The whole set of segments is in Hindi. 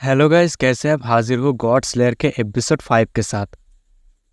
हेलो गाइस, कैसे आप हाजिर हो गॉड स्लेयर के एपिसोड 5 के साथ।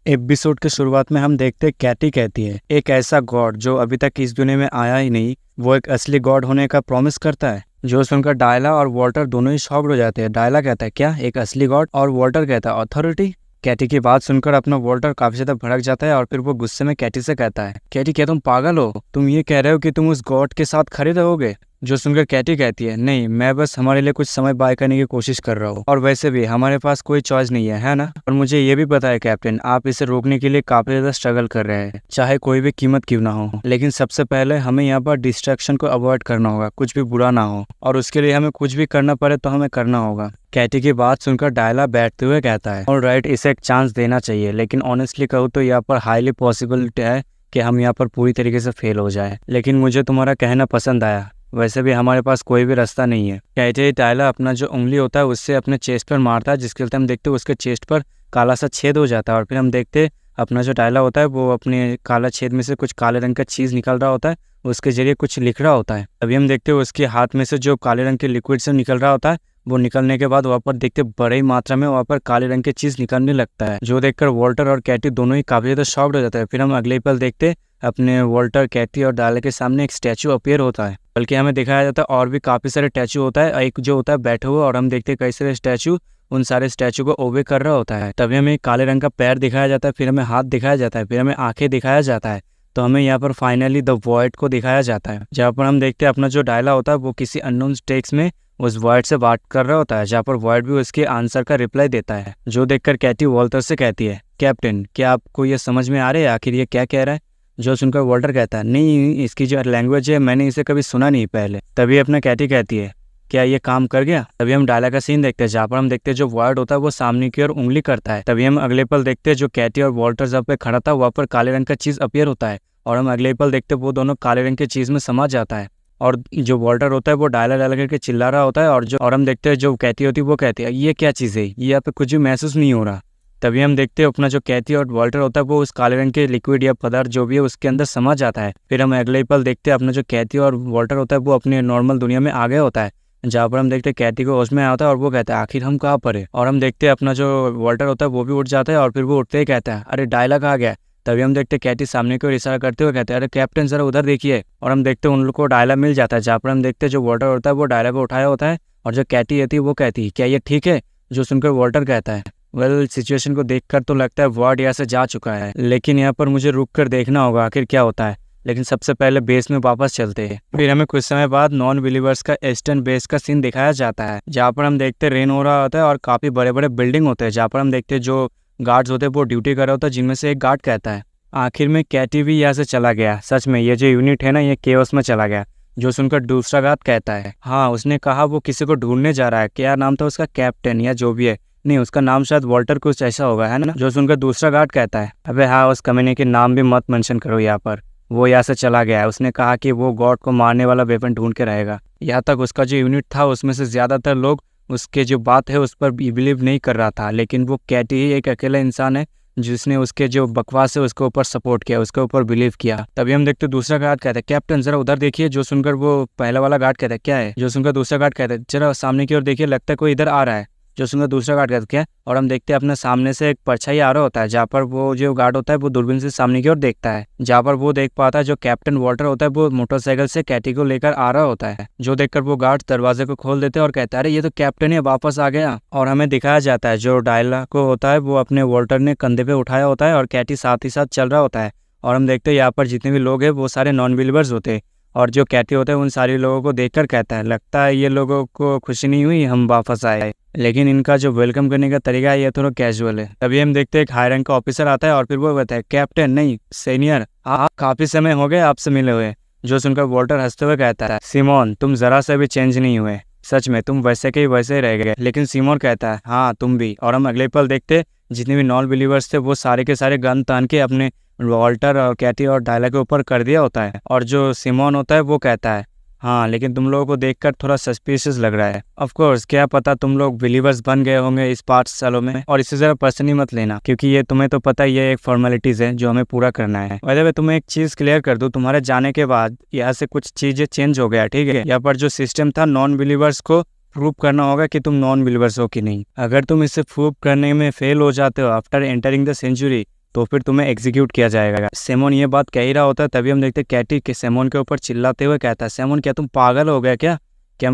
एपिसोड के शुरुआत में हम देखते हैं कैटी कहती है एक ऐसा गॉड जो अभी तक इस दुनिया में आया ही नहीं, वो एक असली गॉड होने का प्रॉमिस करता है। जो सुनकर डायला और वॉल्टर दोनों ही शॉक्ड हो जाते हैं। डायला कहता है क्या एक असली गॉड, और वॉल्टर कहता है अथॉरिटी। कैटी की बात सुनकर अपना वॉल्टर काफी ज्यादा भड़क जाता है और फिर वो गुस्से में कैटी से कहता है कैटी क्या तुम पागल हो, तुम ये कह रहे हो कि तुम उस गॉड के साथ खड़े रहोगे। जो सुनकर कैटी कहती है नहीं, मैं बस हमारे लिए कुछ समय बाय करने की कोशिश कर रहा हूँ, और वैसे भी हमारे पास कोई चॉइस नहीं है ना। और मुझे ये भी पता है कैप्टन, आप इसे रोकने के लिए काफी ज्यादा स्ट्रगल कर रहे हैं, चाहे कोई भी कीमत क्यों ना हो। लेकिन सबसे पहले हमें यहाँ पर डिस्ट्रैक्शन को अवॉइड करना होगा, कुछ भी बुरा ना हो, और उसके लिए हमें कुछ भी करना पड़े तो हमें करना होगा। कैटी की बात सुनकर डायला बैठते हुए कहता है ऑलराइट, इसे एक चांस देना चाहिए, लेकिन ऑनेस्टली कहूँ तो यहाँ पर हाईली पॉसिबिलिटी है कि हम यहाँ पर पूरी तरीके से फेल हो जाए। लेकिन मुझे तुम्हारा कहना पसंद आया, वैसे भी हमारे पास कोई भी रास्ता नहीं है। कहते ही डायला अपना जो उंगली होता है उससे अपने चेस्ट पर मारता है, जिसके चलते हम देखते हैं उसके चेस्ट पर काला सा छेद हो जाता है। और फिर हम देखते अपना जो डायला होता है वो अपने काला छेद में से कुछ काले रंग का चीज़ निकल रहा होता है, उसके जरिए कुछ लिख रहा होता है। अभी हम देखते हैं उसके हाथ में से जो काले रंग के लिक्विड से निकल रहा होता है, वो निकलने के बाद वहाँ पर देखते बड़े ही मात्रा में वहाँ पर काले रंग की चीज़ निकलने लगता है, जो देखकर वॉल्टर और कैटी दोनों ही काफी ज़्यादा शॉक्ड हो जाता है। फिर हम अगले पल देखते अपने वॉल्टर, कैटी और डायला के सामने एक स्टैचू अपीयर होता है, बल्कि हमें दिखाया जाता है और भी काफी सारे स्टैचू होता है। एक जो होता है बैठे हुए, और हम देखते हैं कई सारे स्टैचू उन सारे स्टैचू को ओबे कर रहा होता है। तभी हमें काले रंग का पैर दिखाया जाता है, फिर हमें हाथ दिखाया जाता है, फिर हमें आंखें दिखाया जाता है। तो हमें यहाँ पर फाइनली द वॉइड को दिखाया जाता है, जहाँ पर हम देखते हैं अपना जो डायला होता है वो किसी अननोन टेक्स्ट में उस वॉइड से बात कर रहा होता है, जहाँ पर वॉइड भी उसके आंसर का रिप्लाई देता है। जो देखकर कैटी वॉल्टर से कहती है कैप्टन क्या आपको ये समझ में आ रहा है आखिर ये क्या कह रहा है। जो सुनकर वॉल्टर कहता है नहीं, इसकी जो लैंग्वेज है मैंने इसे कभी सुना नहीं पहले। तभी अपना कैटी कहती है क्या ये काम कर गया। तभी हम डायला का सीन देखते हैं, जहाँ पर हम देखते हैं जो वॉर्ड होता है वो सामने की ओर उंगली करता है। तभी हम अगले पल देखते हैं जो कैटी और वॉल्टर जहाँ पे खड़ा था वहाँ पर काले रंग का चीज अपीयर होता है, और हम अगले पल देखते हैं वो दोनों काले रंग की चीज में समा जाता है। और जो वॉल्टर होता है वो डायला डायला करके चिल्ला रहा होता है, और हम देखते हैं जो कैटी होती है वो कहती है ये क्या चीज़ है, ये यहाँ पे कुछ भी महसूस नहीं हो रहा। तभी हम देखते हैं अपना जो कैटी और वॉल्टर होता है वो उस काले रंग के लिक्विड या पदार्थ जो भी है उसके अंदर समा जाता है। फिर हम अगले पल देखते हैं अपना जो कैटी और वॉल्टर होता है वो अपने नॉर्मल दुनिया में आ गया होता है, जहाँ पर हम देखते हैं कैटी को होश में आया होता है और वो कहता है आखिर हम कहाँ पर है। और हम देखते हैं अपना जो वॉल्टर होता है वो भी उठ जाता है, और फिर वो उठते ही कहता है अरे डायला कहाँ गया। तभी हम देखते हैं कैटी सामने की ओर इशारा करते हुए कहते हैं अरे कैप्टन जरा उधर देखिए। और हम देखते हैं उन लोग को डायला मिल जाता है, जहाँ पर हम देखते हैं जो वॉल्टर होता है वो डायला को उठाया होता है, और जो कैटी होती है वो कहती है क्या ये ठीक है। जो सुनकर वॉल्टर कहता है वेल सिचुएशन को देखकर तो लगता है वॉर्ड यहाँ से जा चुका है, लेकिन यहाँ पर मुझे रुक कर देखना होगा आखिर क्या होता है। लेकिन सबसे पहले बेस में वापस चलते हैं। फिर हमें कुछ समय बाद नॉन बिलीवर्स का ईस्टर्न बेस का सीन दिखाया जाता है, जहाँ पर हम देखते हैं रेन हो रहा होता है और काफी बड़े बड़े बिल्डिंग होते हैं, जहाँ पर हम देखते हैं जो गार्ड्स होते हैं वो ड्यूटी कर रहा होता है, जिनमें से एक गार्ड कहता है आखिर में कैटी भी यहाँ से चला गया, सच में ये जो यूनिट है ना ये केओस में चला गया। जो सुनकर दूसरा गार्ड कहता है हाँ उसने कहा वो किसी को ढूंढने जा रहा है, क्या नाम था उसका, कैप्टन या जो भी है, नहीं उसका नाम शायद वॉल्टर कुछ ऐसा होगा है ना। जो सुनकर दूसरा गार्ड कहता है अबे हाँ उस कमीने के नाम भी मत मेंशन करो यहाँ पर, वो यहाँ से चला गया है, उसने कहा कि वो गॉड को मारने वाला वेपन ढूंढ के रहेगा। यहाँ तक उसका जो यूनिट था उसमें से ज्यादातर लोग उसके जो बात है उस पर बिलीव नहीं कर रहा था, लेकिन वो कैटी ही एक अकेला इंसान है जिसने उसके जो बकवास है उसके ऊपर सपोर्ट किया, उसके ऊपर बिलीव किया। तभी हम देखते दूसरा गार्ड कहता है कैप्टन जरा उधर देखिए। जो सुनकर वो पहला वाला गार्ड कहता है क्या है। जो सुनकर दूसरा गार्ड कहता है जरा सामने की ओर देखिए, लगता है कोई इधर आ रहा है। जो सुनकर दूसरा गार्ड कहता है क्या, और हम देखते हैं अपने सामने से एक परछाई आ रहा होता है, जहाँ पर वो जो गार्ड होता है वो दूरबीन से सामने की ओर देखता है, जहाँ पर वो देख पाता है जो कैप्टन वॉल्टर होता है वो मोटरसाइकिल से कैटी को लेकर आ रहा होता है। जो देखकर वो गार्ड दरवाजे को खोल देते हैं और कहता है अरे ये तो कैप्टन है वापस आ गया। और हमें दिखाया जाता है जो डायला को होता है वो अपने वॉल्टर ने कंधे पे उठाया होता है और कैटी साथ ही साथ चल रहा होता है। और हम देखते हैं यहाँ पर जितने भी लोग हैं वो सारे नॉन बिलीवर्स होते हैं, और जो कैटी होता है उन सारे लोगों को देखकर कहता है लगता है ये लोगों को खुशी नहीं हुई हम वापस आए, लेकिन इनका जो वेलकम करने का तरीका है ये थोड़ा कैजुअल है। तभी हम देखते हैं एक हाई रैंक का ऑफिसर आता है और फिर वो कहता है कैप्टन नहीं सीनियर, आप काफी समय हो गए आपसे मिले हुए। जो सुनकर वॉल्टर हंसते हुए कहता है सिमोन तुम जरा से भी चेंज नहीं हुए, सच में तुम वैसे के वैसे ही रह गए। लेकिन सिमोन कहता है हाँ तुम भी। और हम अगले पल देखते जितने भी नॉन बिलीवर्स थे वो सारे के सारे गन तान के अपने वॉल्टर और कैटी और डायला के ऊपर कर दिया होता है। और जो सिमोन होता है वो कहता है हाँ लेकिन तुम लोगों को देखकर थोड़ा सस्पिशियस लग रहा है। ऑफ कोर्स क्या पता तुम लोग बिलीवर्स बन गए होंगे इस 5 सालों में, और इसे जरा पर्सनली मत लेना क्योंकि ये तुम्हें तो पता ही है एक फॉर्मेलिटीज है जो हमें पूरा करना है। वैसे मैं तुम्हें एक चीज क्लियर कर दूं, तुम्हारे जाने के बाद यहाँ से कुछ चीजें चेंज हो गया, ठीक है। यहाँ पर जो सिस्टम था नॉन बिलीवर्स को प्रूव करना होगा कि तुम नॉन बिलीवर्स हो कि नहीं। अगर तुम इसे प्रूव करने में फेल हो जाते हो आफ्टर एंटरिंग द सेंचुरी, तो फिर तुम्हें एग्जीक्यूट किया जाएगा। सेमोन ये बात कह ही रहा होता है, तभी हम देखते कैटी के सेमोन के ऊपर चिल्लाते हुए कहता है, सेमोन क्या तुम पागल हो गया क्या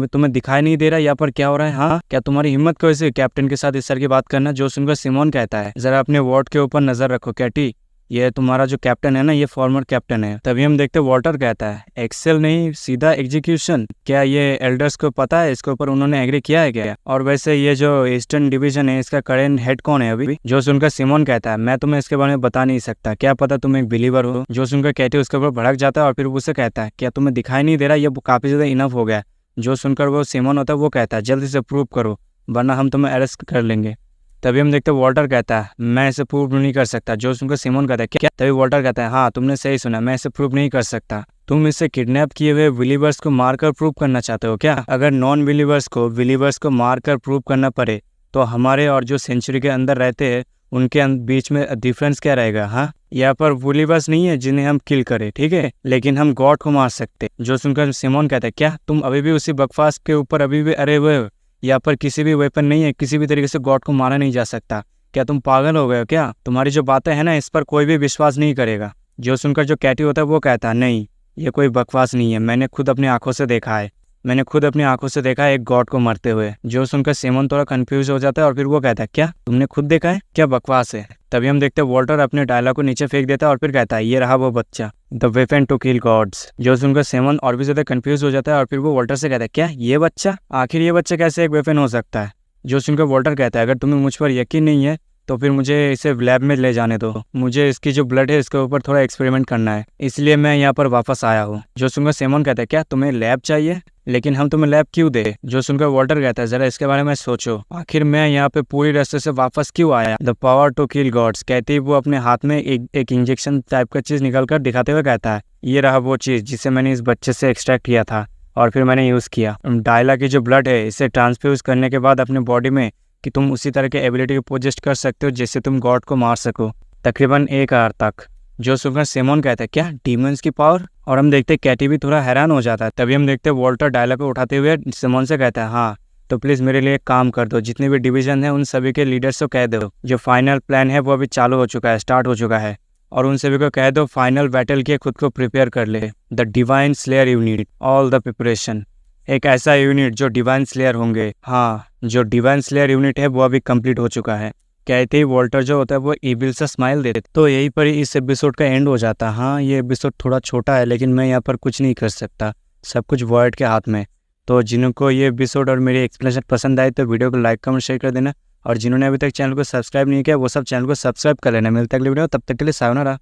तुम्हें दिखाई नहीं दे रहा यहाँ पर क्या हो रहा है? हाँ, क्या तुम्हारी हिम्मत कैसे कैप्टन के साथ इस तरह की बात करना? जो सुनकर सिमोन कहता है, जरा अपने वॉर्ड के ऊपर नजर रखो कैटी, ये तुम्हारा जो कैप्टन है ना, ये फॉर्मर कैप्टन है। तभी हम देखते वॉल्टर कहता है, एक्सेल नहीं सीधा एग्जीक्यूशन। क्या ये एल्डर्स को पता है? इसके ऊपर उन्होंने एग्री किया है क्या? और वैसे ये जो ईस्टर्न डिवीजन है इसका करेंट हेड कौन है अभी? जो सुनकर सिमोन कहता है, मैं तुम्हें इसके बारे में बता नहीं सकता, क्या पता तुम एक बिलीवर हो। जो सुनकर कैटी उसके ऊपर भड़क जाता है और फिर उसे कहता है, क्या तुम्हें दिखाई नहीं दे रहा? ये काफी ज्यादा इनफ हो गया। जो सुनकर वो सिमोन होता है वो कहता है, जल्दी से प्रूव करो वरना हम तुम्हें अरेस्ट कर लेंगे। तभी हम देखते वॉल्टर कहता है, मैं इसे प्रूव नहीं कर सकता। जो सुनकर सिमोन कहता है, क्या? तभी वॉल्टर कहता है, हाँ तुमने सही सुना, मैं इसे प्रूव नहीं कर सकता। तुम इसे किडनैप किए हुए बिलीवर्स को मारकर प्रूव करना चाहते हो क्या? अगर नॉन बिलीवर्स को मारकर प्रूव करना पड़े तो हमारे और जो सेंचुरी के अंदर रहते हैं उनके बीच में डिफरेंस क्या रहेगा? हाँ, यहाँ पर बिलीवर्स नहीं है जिन्हें हम किल करें, ठीक है, लेकिन हम गॉड को मार सकते। जो सुनकर सिमोन कहता है, क्या तुम अभी भी उसी बकवास के ऊपर अभी भी अरे हुए हो? यहाँ पर किसी भी वेपन नहीं है, किसी भी तरीके से गॉड को मारा नहीं जा सकता। क्या तुम पागल हो गए हो क्या? तुम्हारी जो बातें हैं ना, इस पर कोई भी विश्वास नहीं करेगा। जो सुनकर जो कैटी होता है वो कहता है, नहीं ये कोई बकवास नहीं है, मैंने खुद अपनी आंखों से देखा है एक गॉड को मरते हुए। जो सुनकर सिमोन थोड़ा कंफ्यूज हो जाता है और फिर वो कहता है, क्या तुमने खुद देखा है? क्या बकवास है? तभी हम देखते हैं वॉल्टर अपने डायलॉग को नीचे फेंक देता है और फिर कहता है, ये रहा वो बच्चा, the weapon to kill gods. जो सुनकर सिमोन और भी ज्यादा कंफ्यूज हो जाता है और फिर वो वॉल्टर से कहता है, क्या ये बच्चा? आखिर ये बच्चा कैसे एक वेपन हो सकता है? जो सुनकर वॉल्टर कहता है, अगर तुम्हें मुझ पर यकीन नहीं है तो फिर मुझे इसे लैब में ले जाने दो, मुझे इसकी जो ब्लड है इसके ऊपर थोड़ा एक्सपेरिमेंट करना है, इसलिए मैं यहाँ पर वापस आया हूँ। जो सुनकर सिमोन कहता है, क्या तुम्हें लैब चाहिए? लेकिन हम तुम्हें लैब क्यों दे? जो सुनकर वॉल्टर कहता है, जरा इसके बारे में सोचो, आखिर मैं यहाँ पे पूरी रास्ते से वापस क्यों आया? The power to kill gods. कहते ही वो अपने हाथ में एक इंजेक्शन टाइप का चीज निकल कर दिखाते हुए कहता है, ये रहा वो चीज जिसे मैंने इस बच्चे से एक्सट्रैक्ट किया था और फिर मैंने यूज किया। डायला की जो ब्लड है इसे ट्रांसफ्यूज करने के बाद अपने बॉडी में कि तुम उसी तरह के एबिलिटी को पोजेस्ट कर सकते हो जिससे तुम गॉड को मार सको, तकरीबन 1 आवर तक। जो सुनकर सिमोन कहता है, क्या डीमंस की पावर? और हम देखते कैटी भी थोड़ा हैरान हो जाता है। तभी हम देखते वॉल्टर डायलॉग को उठाते हुए सिमोन से कहता है, हाँ तो प्लीज मेरे लिए एक काम कर दो, जितने भी डिवीजन है उन सभी के लीडर्स को कह दो जो फाइनल प्लान है वो अभी चालू हो चुका है, स्टार्ट हो चुका है, और उन सभी को कह दो फाइनल बैटल के खुद को प्रिपेयर कर ले। The divine slayer unit, all the preparation. एक ऐसा यूनिट जो डिवाइन स्लेयर होंगे। हाँ, जो डिवाइन स्लेयर यूनिट है वो अभी कंप्लीट हो चुका है। कहते ही वॉल्टर जो होता है वो इविल सा स्माइल देते। तो यहीं पर इस एपिसोड का एंड हो जाता है। हाँ, ये एपिसोड थोड़ा छोटा है लेकिन मैं यहाँ पर कुछ नहीं कर सकता, सब कुछ वॉइड के हाथ में। तो जिनको ये एपिसोड और मेरी एक्सप्लेनेशन पसंद आए तो वीडियो को लाइक कमेंट शेयर कर देना, और जिन्होंने अभी तक चैनल को सब्सक्राइब नहीं किया वो सब चैनल को सब्सक्राइब कर लेना। मिलता है अगली वीडियो, तब तक के लिए सायोनारा।